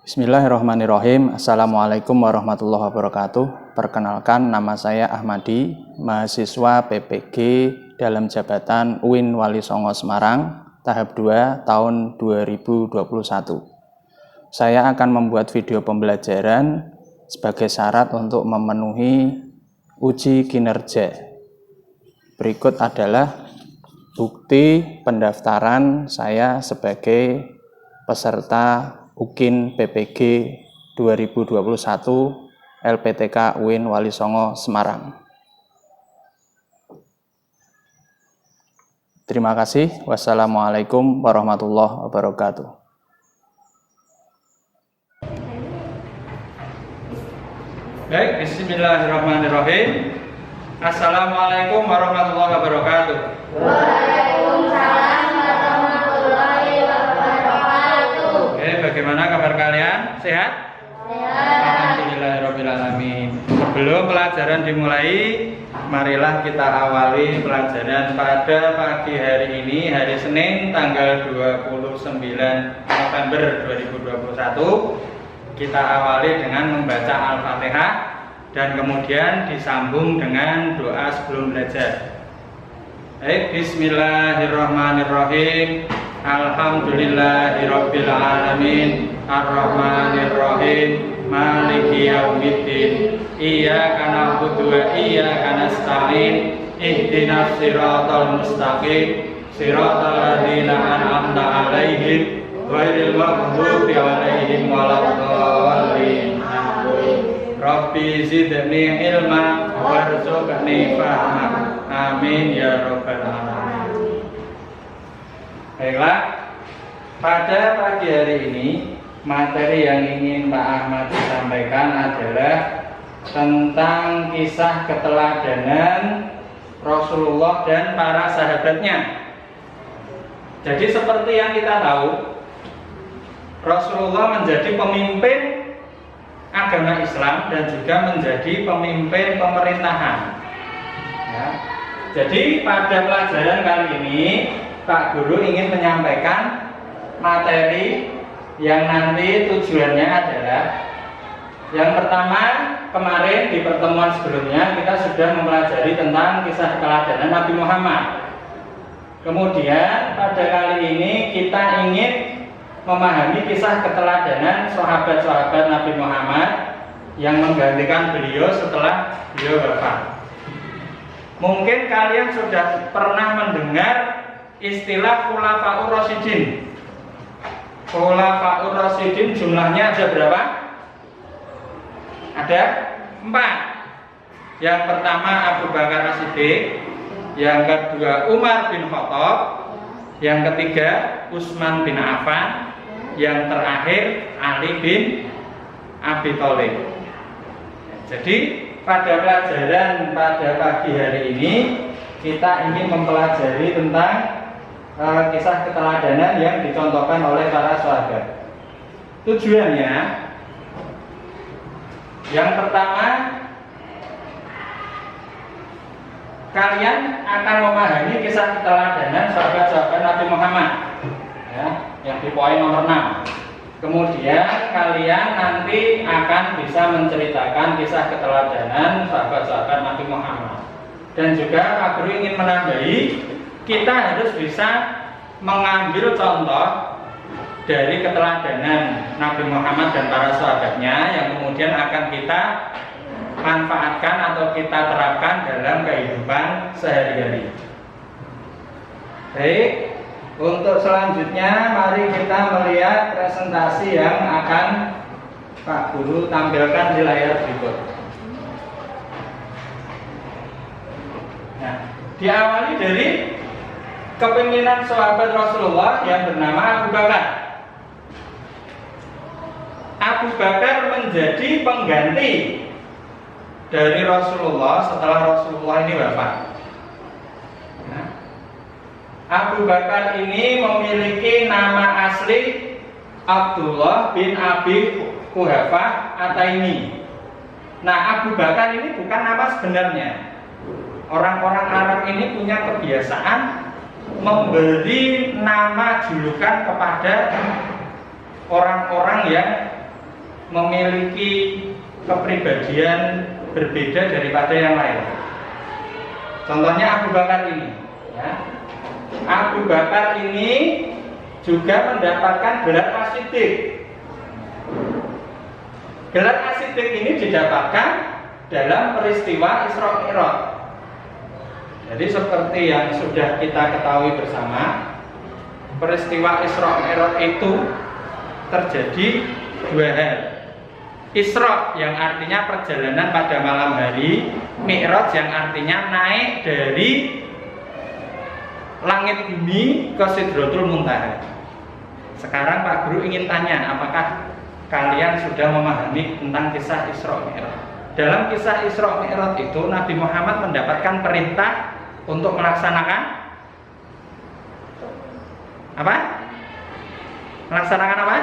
Bismillahirrahmanirrahim. Assalamualaikum warahmatullahi wabarakatuh. Perkenalkan, nama saya Ahmadi, mahasiswa PPG dalam jabatan UIN Wali Songo Semarang, tahap 2 tahun 2021. Saya akan membuat video pembelajaran sebagai syarat untuk memenuhi uji kinerja. Berikut adalah bukti pendaftaran saya sebagai peserta UKIN PPG 2021 LPTK UIN Wali Songo Semarang. Terima kasih. Wassalamualaikum warahmatullahi wabarakatuh. Baik, bismillahirrahmanirrahim. Assalamualaikum warahmatullahi wabarakatuh. Waalaikumsalam warahmatullahi wabarakatuh. Oke, bagaimana kabar kalian? Sehat? Sehat. Alhamdulillahirrahmanirrahim. Sebelum pelajaran dimulai, marilah kita awali pelajaran pada pagi hari ini, hari Senin tanggal 29 November 2021. Kita awali dengan membaca Al-Fatihah dan kemudian disambung dengan doa sebelum belajar. Baik, bismillahirrahmanirrahim. Alhamdulillahirabbil alamin, arrahmanirrahim, maliki yaumiddin. Iyyaka na'budu wa iyyaka nasta'in. Ihdinas siratal mustaqim, siratal ladzina an'amta 'alaihim ghairil maghdubi 'alaihim waladdallin. Rabbi zidni ilma warzuqni fahma. Amin ya rabbal alamin. Baiklah, pada pagi hari ini materi yang ingin Pak Ahmad sampaikan adalah tentang kisah keteladanan Rasulullah dan para sahabatnya. Jadi seperti yang kita tahu, Rasulullah menjadi pemimpin agama Islam dan juga menjadi pemimpin pemerintahan. Ya. Jadi pada pelajaran kali ini Pak Guru ingin menyampaikan materi yang nanti tujuannya adalah, yang pertama, kemarin di pertemuan sebelumnya kita sudah mempelajari tentang kisah keteladanan Nabi Muhammad. Kemudian pada kali ini kita ingin memahami kisah keteladanan sahabat-sahabat Nabi Muhammad yang menggantikan beliau setelah beliau wafat. Mungkin kalian sudah pernah mendengar istilah Khulafaur Rasyidin. Khulafaur Rasyidin jumlahnya ada berapa? Ada 4. Yang pertama Abu Bakar As-Siddiq, yang kedua Umar bin Khattab, yang ketiga Utsman bin Affan, yang terakhir Ali bin Abi Thalib. Jadi pada pelajaran pada pagi hari ini kita ingin mempelajari tentang kisah keteladanan yang dicontohkan oleh para sahabat. Tujuannya, yang pertama, kalian akan memahami kisah keteladanan sahabat-sahabat Nabi Muhammad, ya, yang di poin nomor 6. Kemudian kalian nanti akan bisa menceritakan kisah keteladanan sahabat-sahabat Nabi Muhammad. Dan juga Pak Guru ingin menambahi, kita harus bisa mengambil contoh dari keteladanan Nabi Muhammad dan para sahabatnya yang kemudian akan kita manfaatkan atau kita terapkan dalam kehidupan sehari-hari. Baik, untuk selanjutnya mari kita melihat presentasi yang akan Pak Guru tampilkan di layar berikut. Nah, diawali dari kepemimpinan sahabat Rasulullah yang bernama Abu Bakar. Abu Bakar menjadi pengganti dari Rasulullah setelah Rasulullah ini wafat. Nah, Abu Bakar ini memiliki nama asli Abdullah bin Abi Quhafah At-Taimi. Nah, Abu Bakar ini bukan nama sebenarnya. Orang-orang Arab ini punya kebiasaan memberi nama julukan kepada orang-orang yang memiliki kepribadian berbeda daripada yang lain. Contohnya Abu Bakar ini, ya. Abu Bakar ini juga mendapatkan gelar As-Siddiq. Gelar As-Siddiq ini didapatkan dalam peristiwa Isra Mi'raj. Jadi seperti yang sudah kita ketahui bersama, peristiwa Isra Mi'raj itu terjadi dua hal. Isra yang artinya perjalanan pada malam hari, Mi'raj yang artinya naik dari langit bumi ke Sidratul Muntaha. Sekarang Pak Guru ingin tanya, apakah kalian sudah memahami tentang kisah Isra Mi'raj? Dalam kisah Isra Mi'raj itu Nabi Muhammad mendapatkan perintah untuk melaksanakan apa? Melaksanakan apa?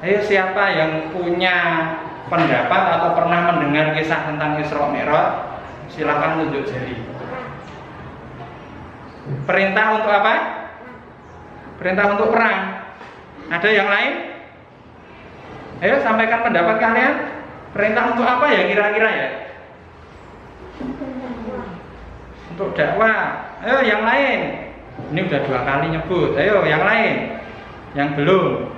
Ayo, siapa yang punya pendapat atau pernah mendengar kisah tentang Isra Mi'raj? Silakan tunjuk jari. Perintah untuk apa? Perintah untuk perang. Ada yang lain? Ayo sampaikan pendapat kalian. Perintah untuk apa ya kira-kira ya? Untuk dakwah. Ayo yang lain. Ini udah 2 kali nyebut. Ayo yang lain. Yang belum.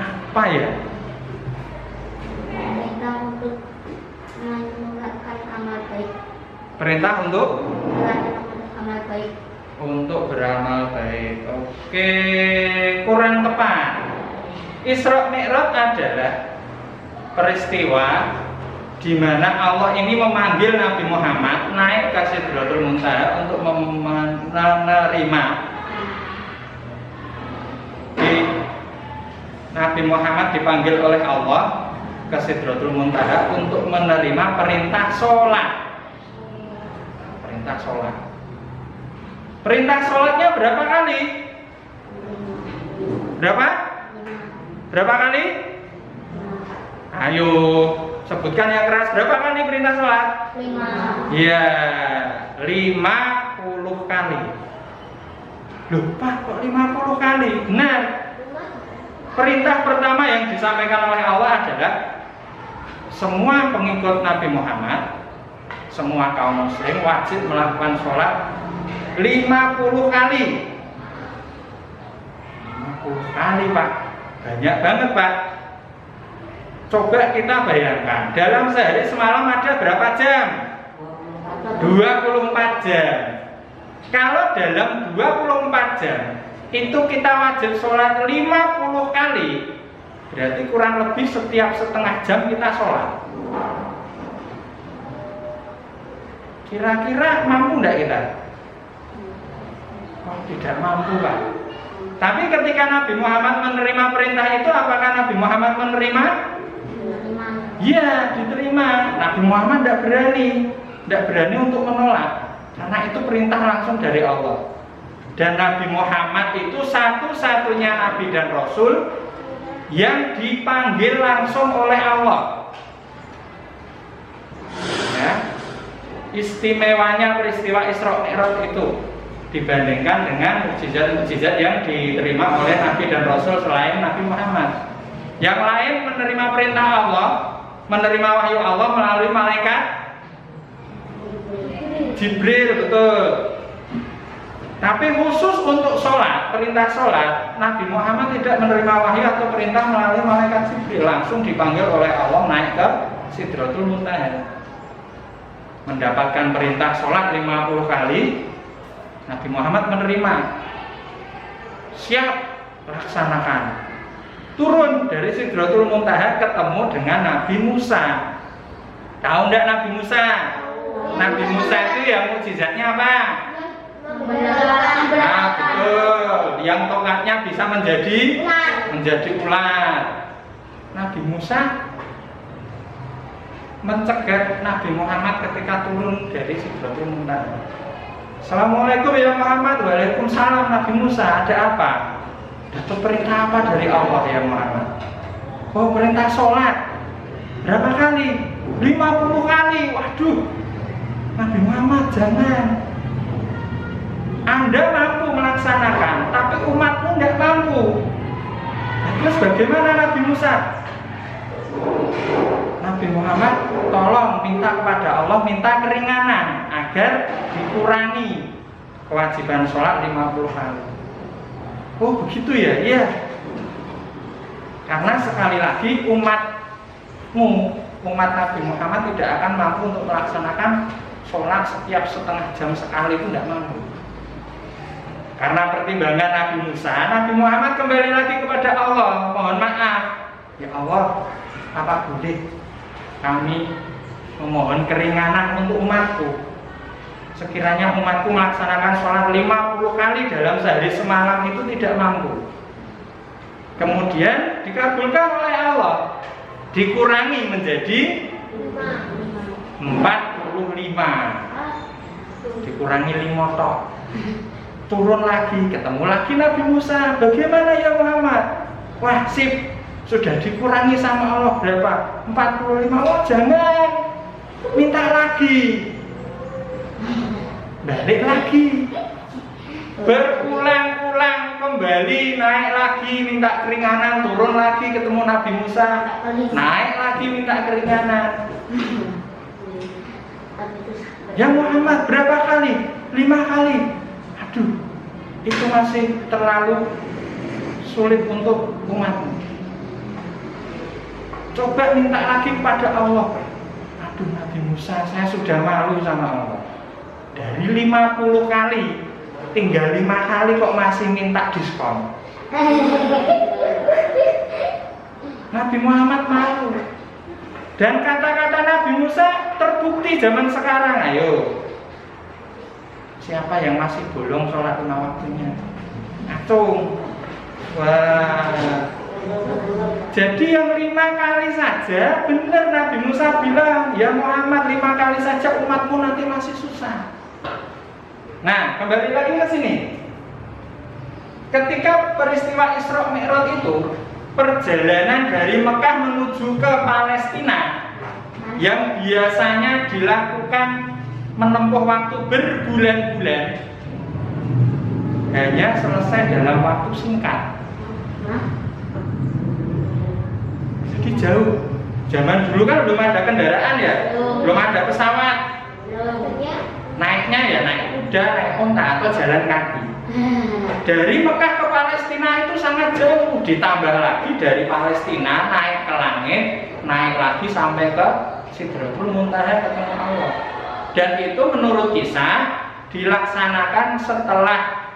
Apa ya? Perintah untuk melakukan amal baik. Perintah untuk Melakukan amal baik. untuk beramal baik. Oke, kurang tepat. Isra Mi'raj adalah peristiwa di mana Allah ini memanggil Nabi Muhammad naik ke Sidratul Muntaha untuk menerima. Nabi Muhammad dipanggil oleh Allah ke Sidratul Muntaha untuk menerima perintah sholat. Perintah sholat. Perintah sholatnya berapa kali? Berapa? Berapa kali? Ayo, sebutkan yang keras. Berapa kali perintah sholat? 5. Ya, 50 kali. Loh, Pak, kok 50 kali? Benar. Perintah pertama yang disampaikan oleh Allah adalah semua pengikut Nabi Muhammad, semua kaum muslim wajib melakukan sholat 50 kali. 50 kali, Pak. Banyak banget, Pak. Coba kita bayangkan, dalam sehari semalam ada berapa jam? 24 jam. Kalau dalam 24 jam itu kita wajib sholat 50 kali, berarti kurang lebih setiap setengah jam kita sholat. Kira-kira mampu enggak kita? Oh, tidak mampu, Pak. Tapi ketika Nabi Muhammad menerima perintah itu, apakah Nabi Muhammad menerima? Iya, diterima. Nabi Muhammad tidak berani untuk menolak, karena itu perintah langsung dari Allah. Dan Nabi Muhammad itu satu-satunya Nabi dan Rasul yang dipanggil langsung oleh Allah. Ya. Istimewanya peristiwa Isra Mi'raj itu dibandingkan dengan mukjizat-mukjizat yang diterima oleh Nabi dan Rasul selain Nabi Muhammad. Yang lain menerima perintah Allah, menerima wahyu Allah melalui malaikat Jibril, betul. Tapi khusus untuk sholat, perintah sholat, Nabi Muhammad tidak menerima wahyu atau perintah melalui malaikat Jibril, langsung dipanggil oleh Allah naik ke Sidratul Muntaha. Mendapatkan perintah sholat 50 kali, Nabi Muhammad menerima. Siap, laksanakan. Turun dari Sidratul Muntaha ketemu dengan Nabi Musa. Tahu enggak Nabi Musa? Nabi Musa itu yang mukjizatnya apa? Nah, betul. Yang tongkatnya bisa menjadi ular. Nabi Musa mencegat Nabi Muhammad ketika turun dari Sidratul Muntaha. Assalamualaikum ya Muhammad. Waalaikumsalam Nabi Musa. Ada apa? Dapat perintah apa dari Allah ya Muhammad? Oh, perintah sholat. Berapa kali? 50 kali. Waduh, Nabi Muhammad jangan. Anda mampu melaksanakan, tapi umatmu tidak mampu. Terus bagaimana Nabi Musa? Nabi Muhammad tolong minta kepada Allah, minta keringanan agar dikurangi kewajiban sholat 50 kali. Oh begitu ya? Iya. Karena sekali lagi umat Nabi Muhammad tidak akan mampu untuk melaksanakan sholat setiap setengah jam sekali, itu tidak mampu. Karena pertimbangan Nabi Musa, Nabi Muhammad kembali lagi kepada Allah, mohon maaf, ya Allah, apa boleh kami memohon keringanan untuk umatku? Sekiranya umatku melaksanakan sholat 50 kali dalam sehari semalam itu tidak mampu. Kemudian dikabulkan oleh Allah, dikurangi menjadi 45, dikurangi 5 tok. Turun lagi, ketemu lagi Nabi Musa. Bagaimana ya Muhammad? Wah sip, sudah dikurangi sama Allah berapa? 45. Oh jangan, minta lagi, balik lagi, berulang-ulang kembali, naik lagi minta keringanan, turun lagi ketemu Nabi Musa, naik lagi minta keringanan. Ya Muhammad berapa kali? 5 kali. Aduh, itu masih terlalu sulit untuk umatmu. Coba minta lagi kepada Allah. Aduh Nabi Musa, saya sudah malu sama Allah. Dari 50 kali tinggal 5 kali kok masih minta diskon. Nabi Muhammad malu. Dan kata-kata Nabi Musa terbukti zaman sekarang. Ayo, siapa yang masih bolong sholat lima waktunya? Acung. Wah. Jadi yang 5 kali saja, benar Nabi Musa bilang, ya Muhammad 5 kali saja umatmu nanti masih susah. Nah, kembali lagi ke sini. Ketika peristiwa Isra Mi'raj itu, perjalanan dari Mekah menuju ke Palestina yang biasanya dilakukan menempuh waktu berbulan-bulan hanya selesai dalam waktu singkat. Jadi jauh. Zaman dulu kan belum ada kendaraan ya, belum ada pesawat. Naiknya ya naik kuda, naik onta atau jalan kaki. Dari Mekah ke Palestina itu sangat jauh. Ditambah lagi dari Palestina naik ke langit, naik lagi sampai ke Sidratul Muntaha ketemu Allah. Dan itu menurut kisah dilaksanakan setelah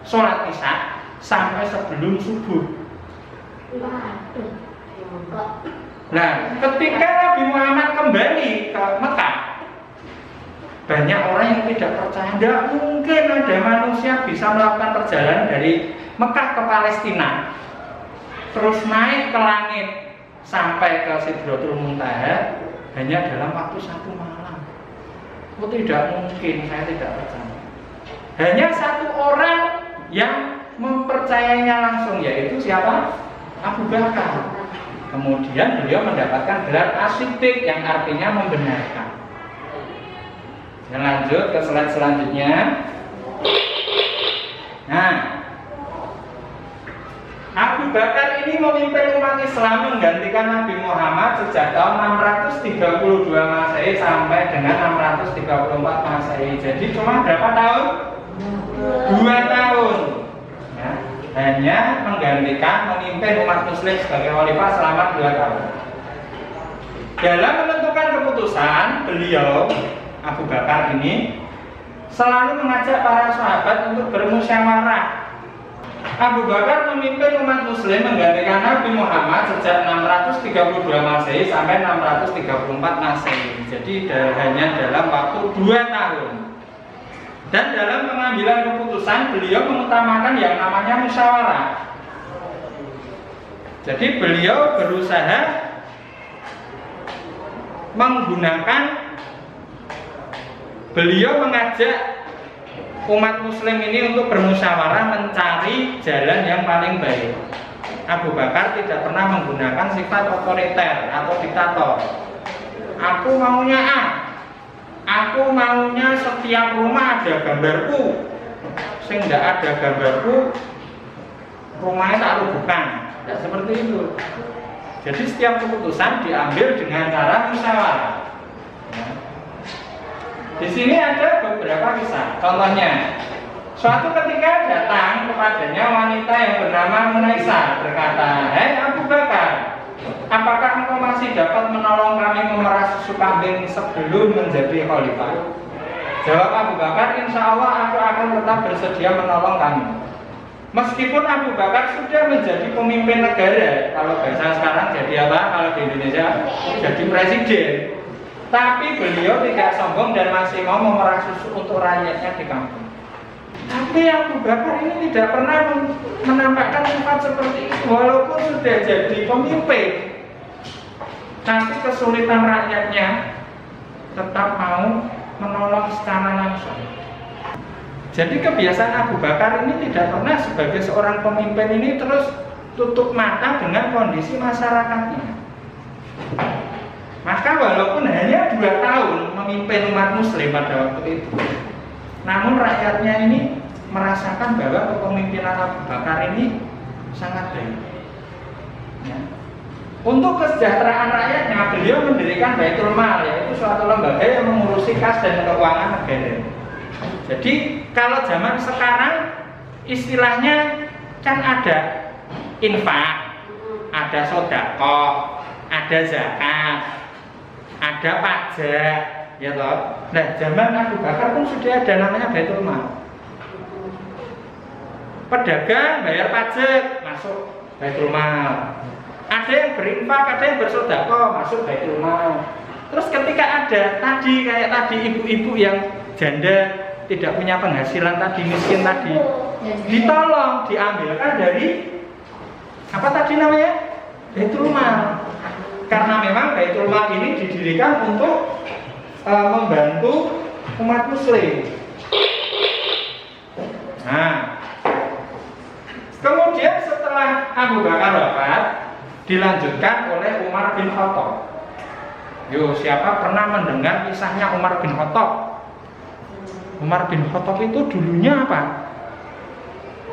sholat isya sampai sebelum subuh. Nah, ketika Nabi Muhammad kembali ke Mekah, banyak orang yang tidak percaya. Tidak mungkin ada manusia bisa melakukan perjalanan dari Mekah ke Palestina, terus naik ke langit sampai ke Sidratul Muntaha hanya dalam waktu 1 malam. Oh tidak mungkin, saya tidak percaya. Hanya 1 orang yang mempercayainya langsung, yaitu siapa? Abu Bakar. Kemudian beliau mendapatkan gelar As-Siddiq yang artinya membenarkan. Dan lanjut ke slide selanjutnya. Nah, Abu Bakar ini memimpin umat Islam menggantikan Nabi Muhammad sejak tahun 632 Masehi sampai dengan 634 Masehi. Jadi cuma berapa tahun? 2 tahun. Ya, hanya menggantikan memimpin umat Muslim sebagai khalifah selama 2 tahun. Dalam menentukan keputusan, beliau Abu Bakar ini selalu mengajak para sahabat untuk bermusyawarah. Abu Bakar memimpin umat Muslim menggantikan Nabi Muhammad sejak 632 Masehi sampai 634 Masehi. Jadi hanya dalam waktu 2 tahun. Dan dalam pengambilan keputusan beliau mengutamakan yang namanya musyawarah. Jadi beliau berusaha mengajak umat Muslim ini untuk bermusyawarah mencari jalan yang paling baik. Abu Bakar tidak pernah menggunakan sifat otoriter atau diktator. Aku maunya A, aku maunya setiap rumah ada gambarku. Sing tidak ada gambarku rumahnya tak rubuhkan. Tidak seperti itu. Jadi setiap keputusan diambil dengan cara musyawarah. Ya. Di sini ada beberapa kisah. Contohnya, suatu ketika datang kepadanya wanita yang bernama Munaisah berkata, "Hei Abu Bakar, apakah engkau masih dapat menolong kami memerah susu kambing sebelum menjadi khalifah?" Jawab Abu Bakar, "Insya Allah aku akan tetap bersedia menolong kami." Meskipun Abu Bakar sudah menjadi pemimpin negara, kalau bahasa sekarang jadi apa? Kalau di Indonesia jadi presiden. Tapi beliau tidak sombong dan masih mau memerah susu untuk rakyatnya di kampung. Tapi Abu Bakar ini tidak pernah menampakkan sifat seperti itu, walaupun sudah jadi pemimpin. Tapi kesulitan rakyatnya tetap mau menolong secara langsung. Jadi kebiasaan Abu Bakar ini tidak pernah sebagai seorang pemimpin ini terus tutup mata dengan kondisi masyarakatnya. Maka walaupun hanya 2 tahun memimpin umat muslim pada waktu itu, namun rakyatnya ini merasakan bahwa kepemimpinan Abu Bakar ini sangat baik. Ya. Untuk kesejahteraan rakyatnya, beliau mendirikan Baitul Mal, yaitu suatu lembaga yang mengurusi kas dan keuangan negara. Jadi kalau zaman sekarang istilahnya kan ada infak, ada sedekah, ada zakat, ada pajak, ya toh. Nah, zaman Abu Bakar pun sudah ada namanya Baitul Mal. Pedagang bayar pajak, masuk Baitul Mal. Ada yang berinfak, ada yang bersedekah, masuk Baitul Mal. Terus ketika ada kayak tadi ibu-ibu yang janda tidak punya penghasilan tadi, miskin tadi, ditolong, diambilkan dari apa tadi namanya? Baitul Mal. Karena memang Baitul Mal ini didirikan untuk membantu umat muslim. Nah, kemudian setelah Abu Bakar wafat, dilanjutkan oleh Umar bin Khattab. Yo, siapa pernah mendengar kisahnya Umar bin Khattab? Umar bin Khattab itu dulunya apa?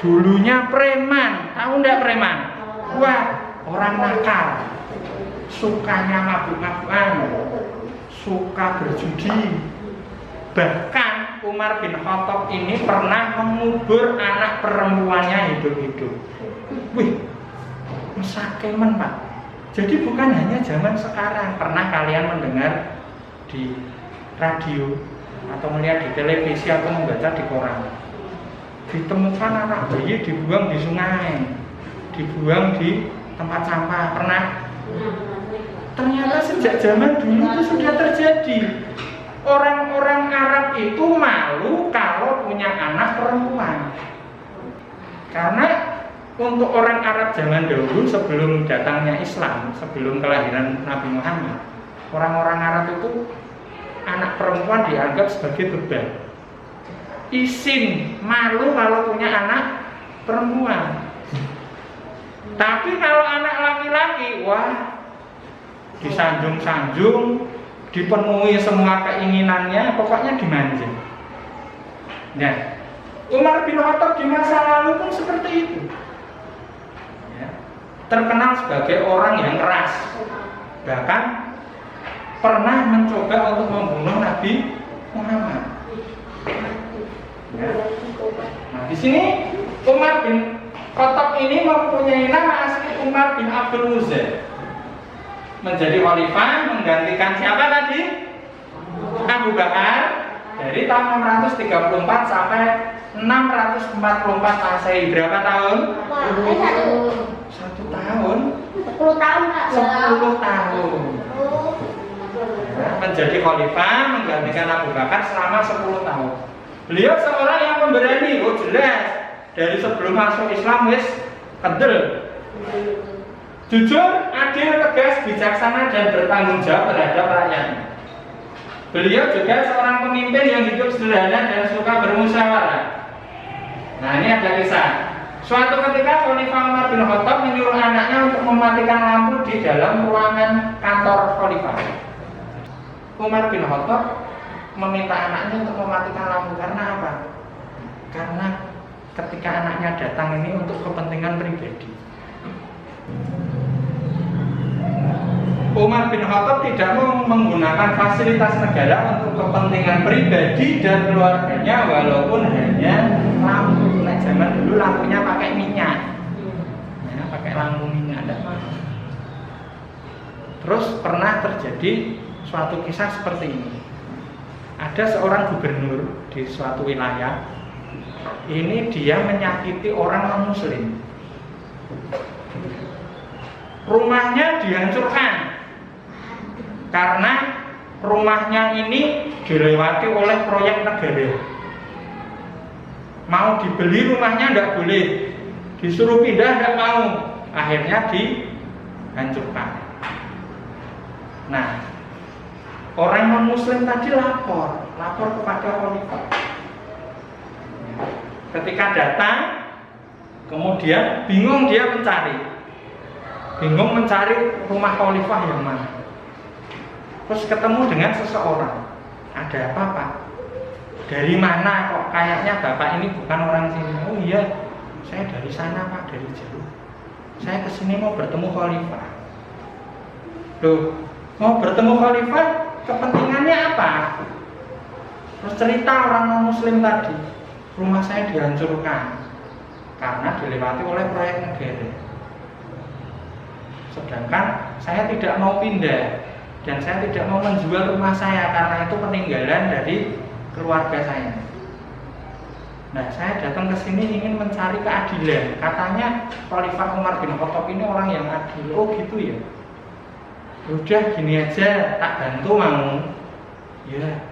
Dulunya preman. Tahu enggak preman? Wah, orang nakal. Sukanya mabuk-mabukan, suka berjudi. Bahkan Umar bin Khattab ini pernah mengubur anak perempuannya hidup-hidup. Wih, mesakemen Pak. Jadi bukan hanya zaman sekarang. Pernah kalian mendengar di radio atau melihat di televisi atau membaca di koran, ditemukan anak bayi dibuang di sungai, dibuang di tempat sampah. Pernah? Ternyata sejak zaman dulu itu sudah terjadi. Orang-orang Arab itu malu kalau punya anak perempuan. Karena untuk orang Arab zaman dahulu sebelum datangnya Islam, sebelum kelahiran Nabi Muhammad, orang-orang Arab itu anak perempuan dianggap sebagai beban. Isin, malu kalau punya anak perempuan. Tapi kalau anak laki-laki, wah, disanjung-sanjung, dipenuhi semua keinginannya, pokoknya dimanja. Nah, Umar bin Khattab di masa lalu pun seperti itu. Ya, terkenal sebagai orang yang keras. Bahkan pernah mencoba untuk membunuh Nabi Muhammad. Ya. Nah, di sini Umar bin Khattab ini mempunyai nama asli Umar bin Abdul Uzza. Menjadi khalifah menggantikan siapa tadi? Abu Bakar dari tahun 634 sampai 644 Masehi. Berapa tahun? 1 tahun. 10 tahun Kak. 10 tahun. Menjadi khalifah menggantikan Abu Bakar selama 10 tahun. Beliau seorang yang pemberani, oh jelas. Dari sebelum masuk Islam wis kendel. Jujur, adil, tegas, bijaksana, dan bertanggung jawab terhadap rakyatnya. Beliau juga seorang pemimpin yang hidup sederhana dan suka bermusyawarah. Nah, ini ada kisah. Suatu ketika Khalifah Umar bin Khattab menyuruh anaknya untuk mematikan lampu di dalam ruangan kantor Khalifah. Umar bin Khattab meminta anaknya untuk mematikan lampu karena apa? Karena ketika anaknya datang ini untuk kepentingan pribadi. Umar bin Khattab tidak mau menggunakan fasilitas negara untuk kepentingan pribadi dan keluarganya, walaupun hanya lampu. Nah, zaman dulu lampunya pakai minyak, ya, pakai lampu minyak, tidak mau. Terus pernah terjadi suatu kisah seperti ini. Ada seorang gubernur di suatu wilayah. Ini dia menyakiti orang non-muslim. Rumahnya dihancurkan karena rumahnya ini dilewati oleh proyek negara. Mau dibeli rumahnya tidak boleh, disuruh pindah tidak mau, akhirnya dihancurkan. Nah, orang non-muslim tadi lapor kepada khalifah. Ketika datang, kemudian bingung mencari rumah khalifah yang mana. Terus ketemu dengan seseorang. Ada apa, Pak? Dari mana kok kayaknya Bapak ini bukan orang sini? Oh iya, saya dari sana, Pak, dari jauh. Saya kesini mau bertemu khalifah. Loh, mau bertemu khalifah, kepentingannya apa? Terus cerita orang non-muslim tadi, rumah saya dihancurkan karena dilewati oleh proyek negara. Sedangkan saya tidak mau pindah dan saya tidak mau menjual rumah saya karena itu peninggalan dari keluarga saya. Nah, saya datang ke sini ingin mencari keadilan. Katanya Khalifah Umar bin Khattab ini orang yang adil. Oh gitu ya. Udah gini aja, tak bantu mau. Ya.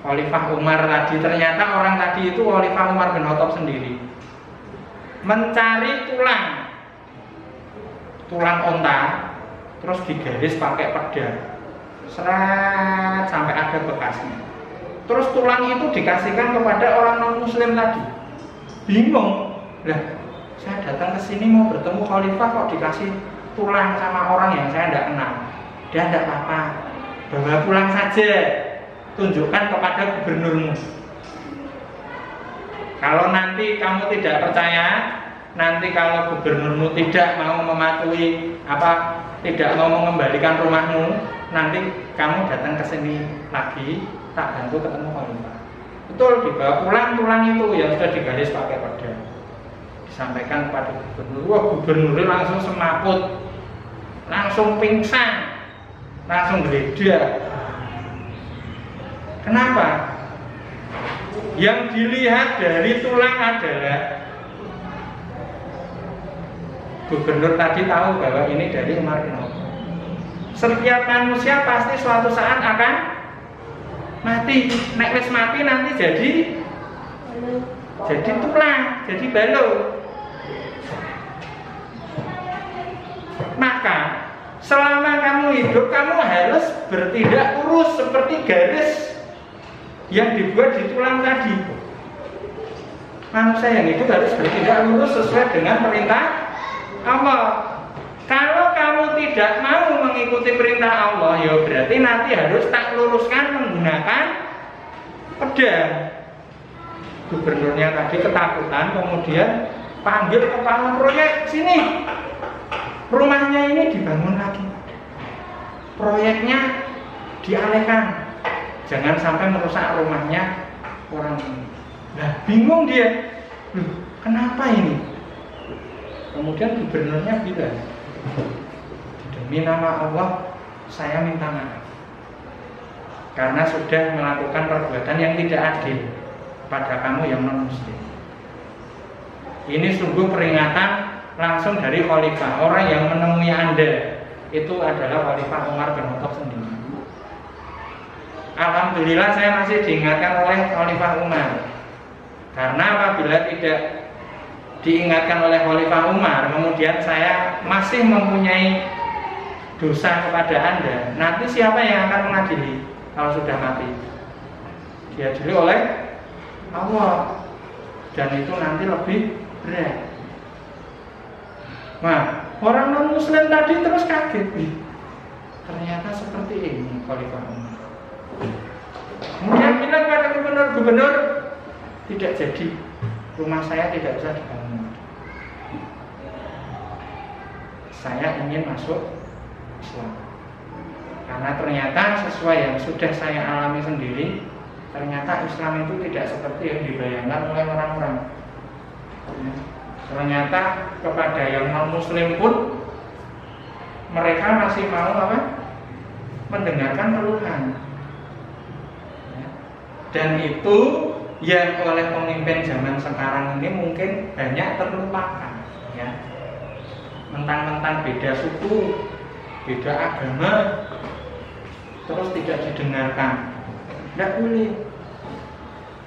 Khalifah Umar tadi, ternyata orang tadi itu Khalifah Umar bin Khattab sendiri. Mencari tulang onta, terus digaris pakai pedang, seret sampai ada bekasnya. Terus tulang itu dikasihkan kepada orang non-muslim tadi. Bingung, lah saya datang ke sini mau bertemu khalifah kok dikasih tulang sama orang yang saya tidak kenal. Dia tidak apa-apa, bawa pulang saja, tunjukkan kepada gubernurmu. Kalau nanti kamu tidak percaya, nanti kalau gubernurmu tidak mau mematuhi tidak mau mengembalikan rumahmu, nanti kamu datang ke sini lagi, tak bantu ketemu khalifah. Betul, dibawa pulang tulang itu yang sudah digaris pakai pedang. Disampaikan kepada gubernur. Wah, gubernurnya langsung semaput, langsung pingsan, langsung geledak. Kenapa? Yang dilihat dari tulang adalah gubernur tadi tahu bahwa ini dari Umar bin Khattab. Setiap manusia pasti suatu saat akan mati. Nek wis mati nanti jadi tulang, jadi balo. Maka selama kamu hidup, kamu harus bertindak lurus seperti garis yang dibuat di tulang tadi. Manusia yang hidup harus bertindak lurus sesuai dengan perintah Allah. Kalau kamu tidak mau mengikuti perintah Allah, ya berarti nanti harus tak luruskan menggunakan pedang. Gubernurnya tadi ketakutan, kemudian panggil kepala proyek, sini. Rumahnya ini dibangun lagi. Proyeknya dialihkan. Jangan sampai merusak rumahnya orang ini. Nah, bingung dia. Kenapa ini? Kemudian gubernurnya bilang, demi nama Allah, saya minta maaf karena sudah melakukan perbuatan yang tidak adil pada kamu yang non-muslim. Ini sungguh peringatan langsung dari khalifah. Orang yang menemui Anda itu adalah Khalifah Umar bin Khattab sendiri. Alhamdulillah saya masih diingatkan oleh Khalifah Umar. Karena apabila tidak diingatkan oleh Khalifah Umar, kemudian saya masih mempunyai dosa kepada Anda, nanti siapa yang akan mengadili kalau sudah mati? Diadili oleh Allah, dan itu nanti lebih berat. Nah, orang non-muslim tadi terus kaget, ternyata seperti ini Khalifah Umar. Kemudian bilang pada gubernur, tidak jadi. rumah saya tidak usah dibangun. Saya ingin masuk Islam. Karena ternyata sesuai yang sudah saya alami sendiri, ternyata Islam itu tidak seperti yang dibayangkan oleh orang-orang. Ternyata kepada yang non-muslim pun mereka masih mau mendengarkan keluhan. Dan itu yang oleh pemimpin zaman sekarang ini mungkin banyak terlupakan, ya. Mentang-mentang beda suku, beda agama, terus tidak didengarkan. Tidak boleh.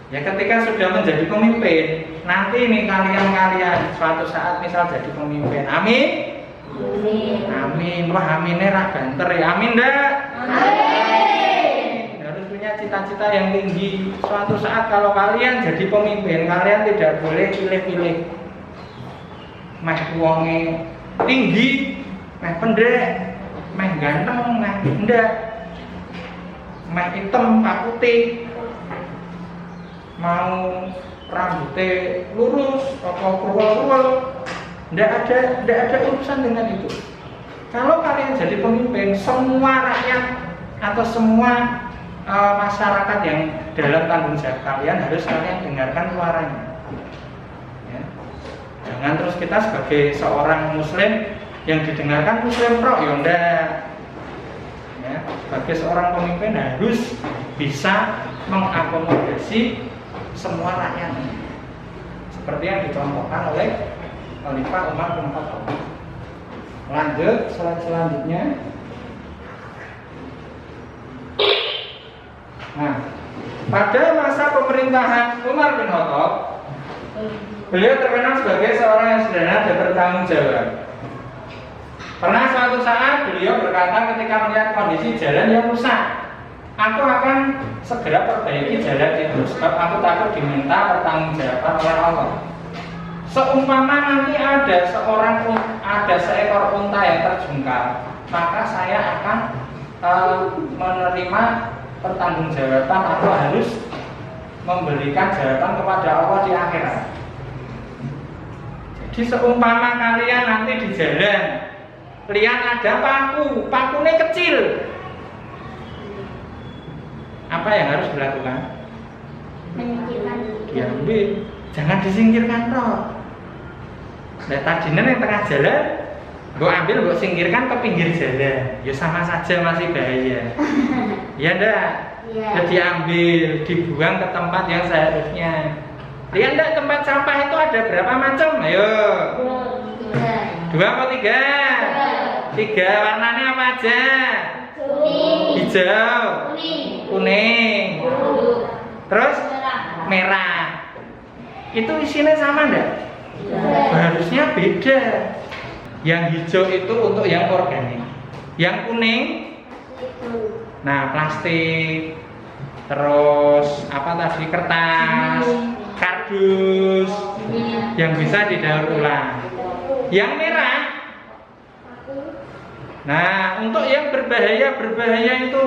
Ya ketika sudah menjadi pemimpin, nanti nih kalian suatu saat misal jadi pemimpin, amin? Amin. Amin. Wah aminnya rak banter ya, amin dah. Amin. Harus punya cita-cita yang tinggi. Suatu saat kalau kalian jadi pemimpin, kalian tidak boleh pilih-pilih. Meh wonge tinggi, meh pendek, meh ganteng, meh ndak, meh hitam, pak putih, mau rambutnya lurus, atau kruwel-kruwel, ndak ada urusan dengan itu. Kalau kalian jadi pemimpin, semua rakyat atau semua masyarakat yang dalam tanggung jawab kalian harus kalian dengarkan suaranya. Ya. Jangan terus kita sebagai seorang muslim yang didengarkan muslim pro yonda. Ya, sebagai seorang pemimpin harus bisa mengakomodasi semua rakyatnya. Seperti yang dicontohkan oleh Khalifah Umar bin Khattab. Lanjut slide selanjutnya. Nah, pada masa pemerintahan Umar bin Khattab, beliau terkenal sebagai seorang yang sederhana dan bertanggung jawab. Pernah suatu saat beliau berkata ketika melihat kondisi jalan yang rusak, aku akan segera perbaiki jalan itu sebab aku takut diminta pertanggungjawaban oleh Allah. Seumpama nanti ada seekor unta yang terjungkal, maka saya akan menerima pertanggungjawaban atau harus memberikan jawaban kepada Allah di akhirat. Jadi seumpama kalian nanti di jalan lihat ada pakunya kecil, apa yang harus dilakukan? Menyingkirkan. Diambil, jangan disingkirkan toh. Nah tadinya yang tengah jalan, gue ambil, gue singkirkan ke pinggir jalan, ya sama saja masih bahaya. Ya ndak? Iya. Jadi diambil, dibuang ke tempat yang seharusnya. Lihat ndak tempat sampah itu ada berapa macam? Ayo. 2 atau 3? 3. Warnanya apa aja? Kuning. Hijau, kuning, terus merah. Itu isinya sama ndak? Harusnya beda. Yang hijau itu untuk yang organik, yang kuning, nah plastik, terus apa tadi, kertas, kardus, yang bisa didaur ulang. Yang merah, nah untuk yang berbahaya itu,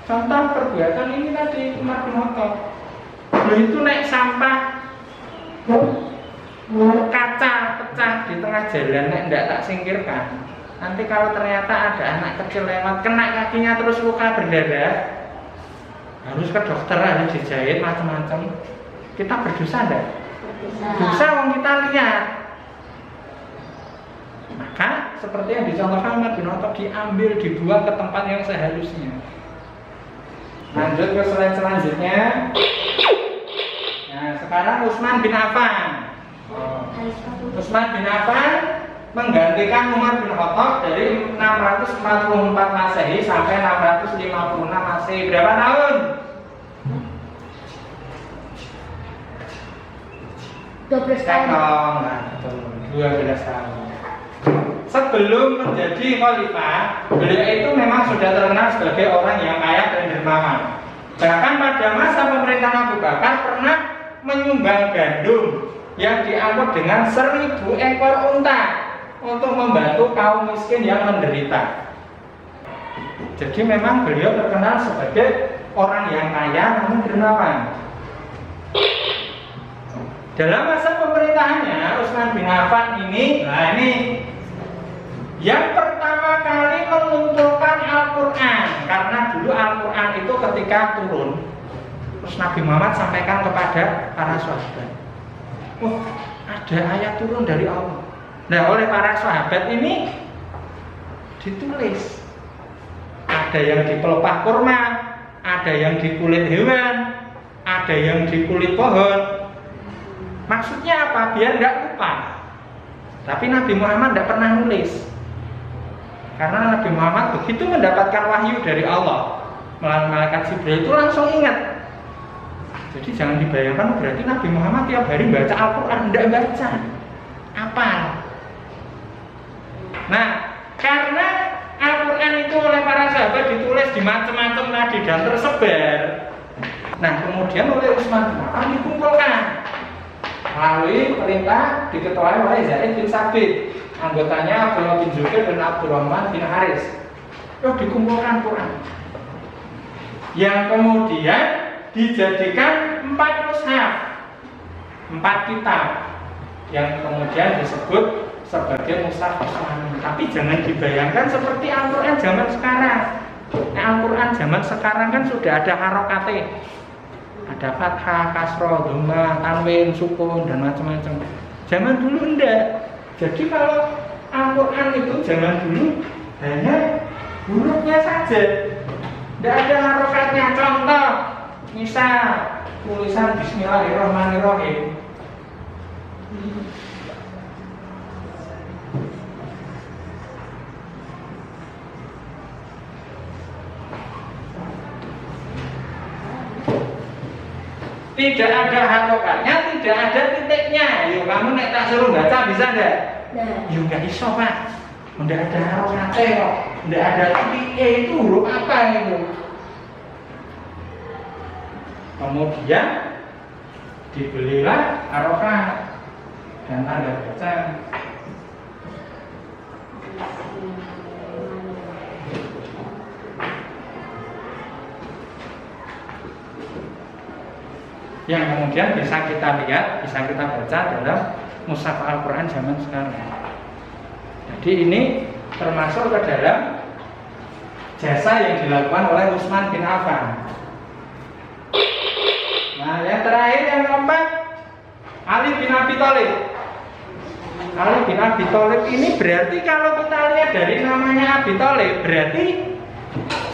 contoh perbuatan ini tadi Umar bin Khattab. Itu naik sampah, kaca pecah di tengah jalan, tidak tak singkirkan. Nanti kalau ternyata ada anak kecil lewat, kena kakinya terus luka berdarah, harus ke dokter, harus dijahit macam-macam. Kita berdosa enggak? Dosa wong kita lihat. Maka seperti yang dicontohkan Umar bin Khattab, diambil, dibuang ke tempat yang seharusnya. Lanjut ke slide selanjutnya. Nah, sekarang Utsman bin Affan. Utsman bin Affan menggantikan Umar bin Khattab dari 644 Masehi sampai 656 Masehi. Berapa tahun? 12 tahun. Nah, 12 tahun. Sebelum menjadi khalifah, beliau itu memang sudah terkenal sebagai orang yang kaya dan dermawan. Bahkan pada masa pemerintahan Abu Bakar pernah menyumbang gandum yang diangkut dengan 1000 ekor unta untuk membantu kaum miskin yang menderita. Jadi memang beliau terkenal sebagai orang yang kaya namun dermawan. Dalam masa pemerintahannya Utsman bin Affan ini, nah ini yang pertama kali mengumpulkan Al-Quran. Karena dulu Al-Quran itu ketika turun, terus Nabi Muhammad sampaikan kepada para sahabat, oh ada ayat turun dari Allah. Nah oleh para sahabat ini ditulis. Ada yang di pelepah kurma, ada yang di kulit hewan, ada yang di kulit pohon. Maksudnya apa? Biar nggak lupa. Tapi Nabi Muhammad tidak pernah nulis. Karena Nabi Muhammad begitu mendapatkan wahyu dari Allah melalui malaikat Jibril itu langsung ingat. Jadi jangan dibayangkan berarti Nabi Muhammad tiap hari baca Al-Quran. Tidak baca. Apa? Nah, karena Al-Quran itu oleh para sahabat ditulis di macam-macam tadi dan tersebar. Nah, kemudian oleh Utsman bin Affan dikumpulkan melalui perintah diketuai oleh Zaid bin Sabit, anggotanya Abdullah bin Zubair dan Abdurrahman bin Haris. Dikumpulkan Quran yang kemudian dijadikan 4 mushaf, 4 kitab yang kemudian disebut sebagai mushaf Utsmani. Tapi jangan dibayangkan seperti Al-Quran zaman sekarang. Nah, Al-Quran zaman sekarang kan sudah ada harokatnya, ada fathah, kasroh, dhamma, tanwin, sukun dan macam-macam. Zaman dulu enggak. Jadi kalau Al-Quran itu zaman dulu hanya hurufnya saja, tidak ada harokatnya. Contoh, misal tulisan Bismillahirrahmanirrahim. Tidak ada harokatnya, tidak ada titiknya. Yuk kamu nek tak suruh baca bisa enggak? Yuk enggak iso Pak. Enggak ada harokatnya kok. Enggak ada titiknya, itu huruf apa itu? Kemudian dibelilah harokat dan tanda baca. Yang kemudian bisa kita lihat, bisa kita baca dalam mushaf Al-Quran zaman sekarang. Jadi ini termasuk ke dalam jasa yang dilakukan oleh Utsman bin Affan. Nah, yang terakhir yang keempat, Ali bin Abi Thalib. Ali bin Abi Thalib ini berarti kalau kita lihat dari namanya Abi Thalib, berarti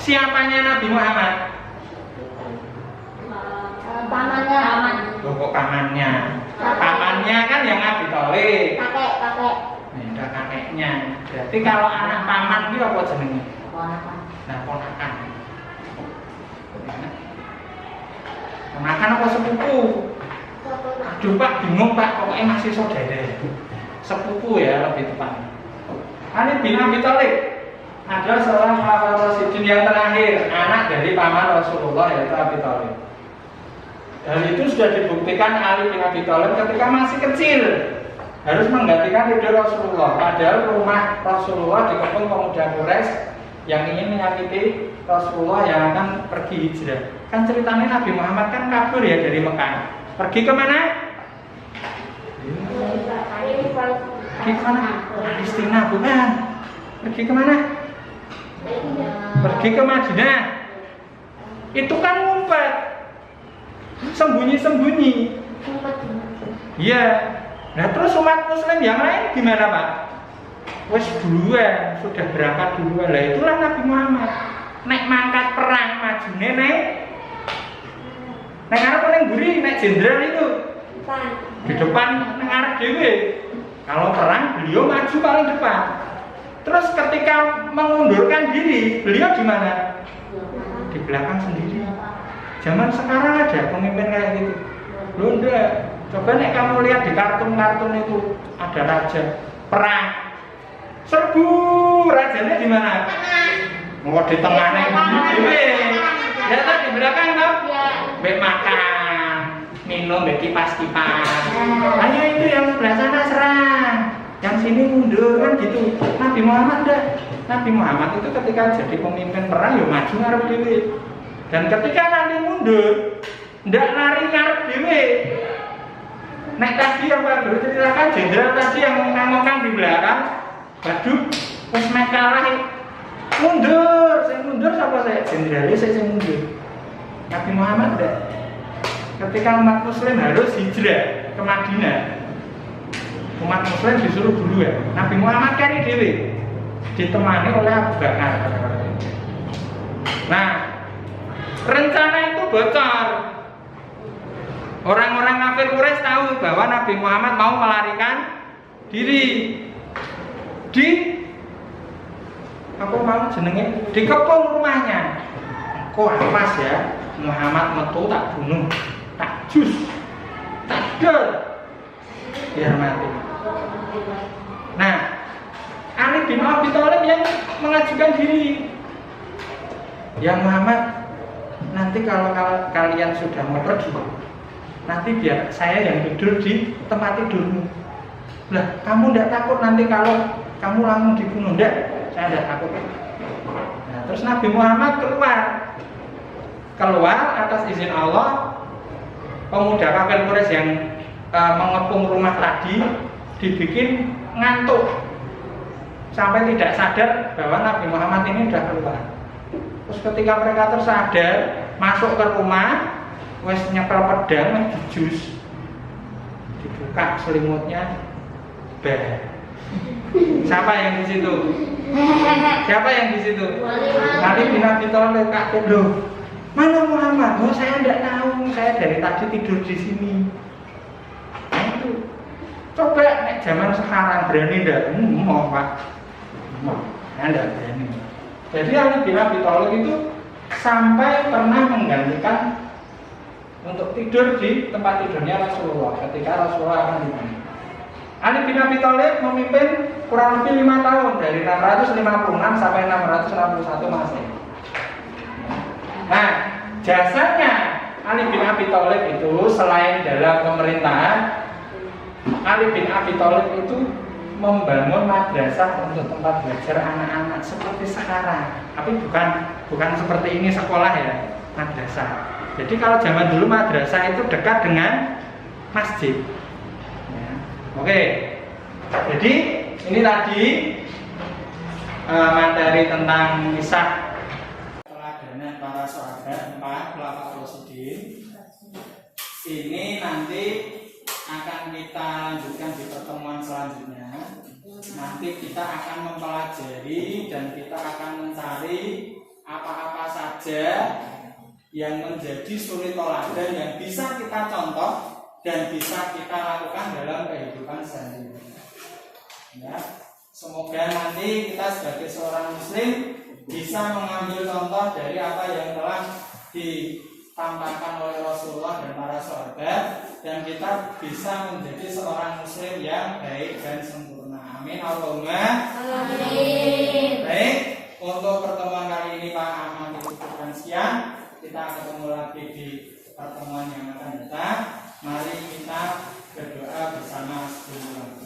siapanya Nabi Muhammad? Pamannya. Kok pamannya? Pamannya kan yang Abi Thalib. Kakek. Ada kakeknya. Berarti kalau anak paman itu apa jenenge? Nah, ponakan. Ponakan apa sepupu? Aduh Pak, bingung Pak, pokoknya masih saudara. Sepupu ya lebih tepat. Ali bin Abi Thalib adalah seorang Khalifah Rasyidin yang terakhir, anak dari paman Rasulullah yaitu Abi Thalib. Hal itu sudah dibuktikan Ali bin Abi Thalib ketika masih kecil harus menggantikan ridho Rasulullah. Padahal rumah Rasulullah dikepung pemuda Quraisy yang ingin menyakiti Rasulullah yang akan pergi hijrah. Kan ceritanya Nabi Muhammad kan kabur ya dari Mekah. Pergi kemana? Pergi kemana? Palestina bukan. Pergi kemana? Pergi ke Madinah. Itu kan ngumpet, sembunyi-sembunyi. Iya. Nah terus umat Muslim yang lain gimana Pak? Wes duluan, sudah berangkat duluan. Lah itulah Nabi Muhammad. Nek mangkat perang majune nek arep ning mburi nek jenderal itu. Di depan ning arep dhewe. Kalau perang beliau maju paling depan. Terus ketika mengundurkan diri, beliau di mana? Di belakang sendiri. Zaman sekarang ada pemimpin kayak gitu. Loh enggak. Coba nek kamu lihat di kartun-kartun itu ada raja perang. Serbu rajanya di mana? Mau di tengah nek dhewe. Ya tak di belakang toh? Mbek makan, minum mbek kipas-kipas. Hanya itu yang sebelah sana serang. Yang sini mundur kan gitu. Nabi Muhammad enggak. Nabi Muhammad itu ketika jadi pemimpin perang ya maju ngarep dhewe. Dan ketika nanti mundur, ndak lari ngarep dhewe. Nek tadi yang Pak Guru ceritakan jenderal tadi yang ngomongkan di belakang, waduh, wis mek kalah. Mundur, saya mundur siapa saya? Jenderalnya saya mundur. Nabi Muhammad enggak. Ketika umat muslim harus hijrah ke Madinah, umat muslim disuruh dulu ya. Nabi Muhammad kari dewe ditemani oleh Abu Bakar. Nah, rencana itu bocor. Orang-orang kafir Quraisy tahu bahwa Nabi Muhammad mau melarikan diri di apa mau jenenge dikepung rumahnya. Kok awas ya, Muhammad metu tak bunuh, tak jus, tak dor, biar mati. Nah, Ali bin Abi Thalib yang mengajukan diri. Ya Muhammad, nanti kalau kalian sudah mau pergi, nanti biar saya yang tidur di tempat tidurmu. Lah, kamu tidak takut nanti kalau kamu langsung dibunuh? Tidak, saya tidak takut. Nah, terus Nabi Muhammad keluar atas izin Allah. Pemuda kafir Quraisy yang mengepung rumah tadi dibikin ngantuk sampai tidak sadar bahwa Nabi Muhammad ini sudah keluar. Terus ketika mereka tersadar masuk ke rumah, wes nyepel pedang, dijus, dibuka selimutnya, Siapa yang di situ? Siapa yang di situ? Ali bin Abi Thalib kaget loh. Mana Muhammad? Oh saya tidak tahu, saya dari tadi tidur di sini. Nah itu. Coba nek zaman sekarang berani enggak? Mau Pak. Saya tidak berani. Jadi Ali bin Abi Thalib itu sampai pernah menggantikan untuk tidur di tempat tidurnya Rasulullah ketika Rasulullah akan dibunuh. Ali bin Abi Thalib memimpin kurang lebih 5 tahun dari 656 sampai 661 Masehi. Nah, jasanya Ali bin Abi Thalib itu selain dalam pemerintahan, Ali bin Abi Thalib itu membangun madrasah untuk tempat belajar anak-anak seperti sekarang. Tapi bukan seperti ini sekolah ya, madrasah. Jadi kalau zaman dulu madrasah itu dekat dengan masjid. Ya. Oke, jadi ini tadi materi tentang kisah teladan para sahabat 4 khulafaur rasyidin. Ini nanti akan kita lanjutkan di pertemuan selanjutnya. Nanti kita akan mempelajari dan kita akan mencari apa-apa saja yang menjadi suri teladan yang bisa kita contoh dan bisa kita lakukan dalam kehidupan sehari-hari. Ya, semoga nanti kita sebagai seorang muslim bisa mengambil contoh dari apa yang telah ditampakkan oleh Rasulullah dan para sahabat, dan kita bisa menjadi seorang muslim yang baik dan sempurna. Amin Allahumma amin. Baik, untuk pertemuan kali ini Pak Ahmad cukupkan sekian. Kita ketemu lagi di pertemuan yang akan datang. Mari kita berdoa bersama sebelum.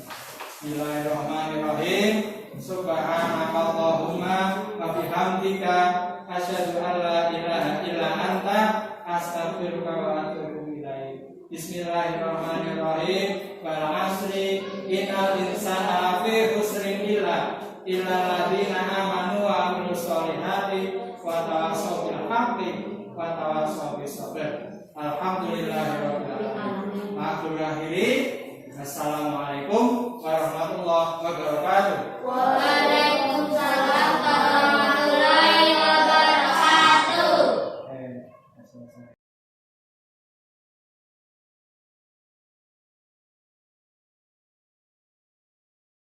Bismillahirrahmanirrahim. Subhanakallahumma wa bihamdika asyhadu an la ilaha illa anta astaghfiruka wa atubu ilaik. Bismillahirrahmanirrahim. Wal 'asri innal insana lafi khusrin illa alladziina aamanu wa 'amilus sholihati wa tawassaw bil haqqi wa tawassaw bis sabr. Alhamdulillahirabbil alamin. Akhir akhiri. Assalamualaikum.